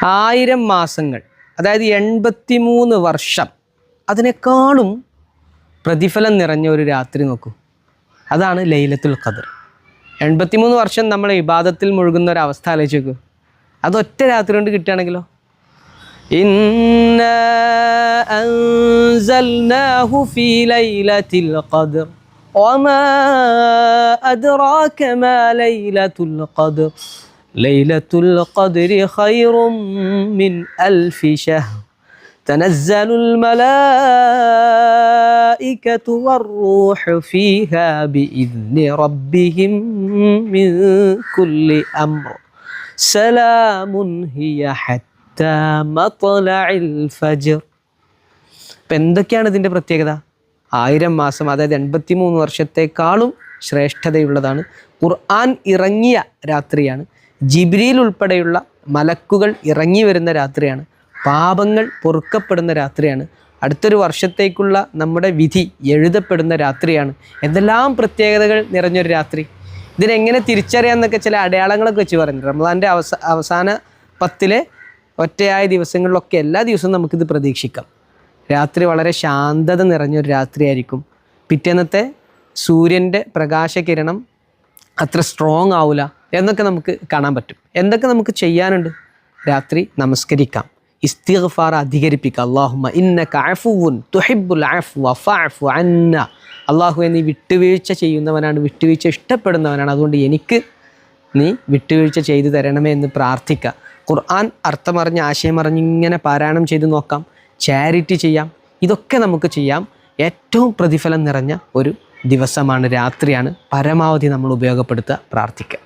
1000 മാസങ്ങൾ, അതായത് 83 വർഷം, അതിനേക്കാളും പ്രതിഫലം നിറഞ്ഞ ഒരു രാത്രി നോക്കൂ. അതാണ് ലൈലത്തുൽ ഖദർ. 83 വർഷം നമ്മൾ ഇബാദത്തിൽ മുഴുകുന്ന ഒരു അവസ്ഥ ആലോചിച്ച് നോക്കൂ. അതൊറ്റ രാത്രി കൊണ്ട് കിട്ടുകയാണെങ്കിലോ. ഇന്നാ അൻസൽനാഹു ഫീ ലൈലത്തിൽ ഖദർ വമാ അദ്റാക മാ ലൈലത്തുൽ ഖദർ ലൈലത്തുൽ ഖദ്രി ഖൈറും മിൻ അൽഫി ശഹർ تنزل الملائكة والروح فيها بإذن ربهم من كل أمر سلام هي حتى مطلع الفجر. ഇപ്പം എന്തൊക്കെയാണ് ഇതിൻ്റെ പ്രത്യേകത? 1000 മാസം, അതായത് 83 വർഷത്തെക്കാളും ശ്രേഷ്ഠതയുള്ളതാണ്. ഖുർആൻ ഇറങ്ങിയ രാത്രിയാണ്. ജിബ്രീൽ ഉൾപ്പെടെയുള്ള മലക്കുകൾ ഇറങ്ങി വരുന്ന രാത്രിയാണ്. പാപങ്ങൾ പൊറുക്കപ്പെടുന്ന രാത്രിയാണ്. അടുത്തൊരു വർഷത്തേക്കുള്ള നമ്മുടെ വിധി എഴുതപ്പെടുന്ന രാത്രിയാണ്. എന്തെല്ലാം പ്രത്യേകതകൾ നിറഞ്ഞൊരു രാത്രി. ഇതിനെങ്ങനെ തിരിച്ചറിയാമെന്നൊക്കെ ചില അടയാളങ്ങളൊക്കെ വെച്ച് പറഞ്ഞു. റമദാൻ്റെ അവസാന 10 ഒറ്റയായ ദിവസങ്ങളിലൊക്കെ എല്ലാ ദിവസവും നമുക്കിത് പ്രതീക്ഷിക്കാം. രാത്രി വളരെ ശാന്തത നിറഞ്ഞൊരു രാത്രിയായിരിക്കും. പിറ്റേന്നത്തെ സൂര്യൻ്റെ പ്രകാശകിരണം അത്ര സ്ട്രോങ് ആവില്ല എന്നൊക്കെ നമുക്ക് കാണാൻ പറ്റും. എന്തൊക്കെ നമുക്ക് ചെയ്യാനുണ്ട്? രാത്രി നമസ്കരിക്കാം, ഇസ്തിഗ്ഫാർ അധികരിപ്പിക്കുക. അല്ലാഹുമ്മ ഇന്നക അഫുവുൻ തുഹിബ്ബുൽ അഫ്വ ഫഅഫു അന്ന. അല്ലാഹുവേ, നീ വിട്ടുവീഴ്ച ചെയ്യുന്നവനാണ്, വിട്ടുവീഴ്ച ഇഷ്ടപ്പെടുന്നവനാണ്, അതുകൊണ്ട് എനിക്ക് നീ വിട്ടുവീഴ്ച ചെയ്തു തരണമേ എന്ന് പ്രാർത്ഥിക്കുക. ഖുർആൻ അർത്ഥമറിഞ്ഞ് ആശയമറിഞ്ഞ് ഇങ്ങനെ പാരായണം ചെയ്ത് നോക്കാം. ചാരിറ്റി ചെയ്യാം. ഇതൊക്കെ നമുക്ക് ചെയ്യാം. ഏറ്റവും പ്രതിഫലം നിറഞ്ഞ ഒരു ദിവസമാണ്, രാത്രിയാണ്. പരമാവധി നമ്മൾ ഉപയോഗപ്പെടുത്തുക, പ്രാർത്ഥിക്കുക.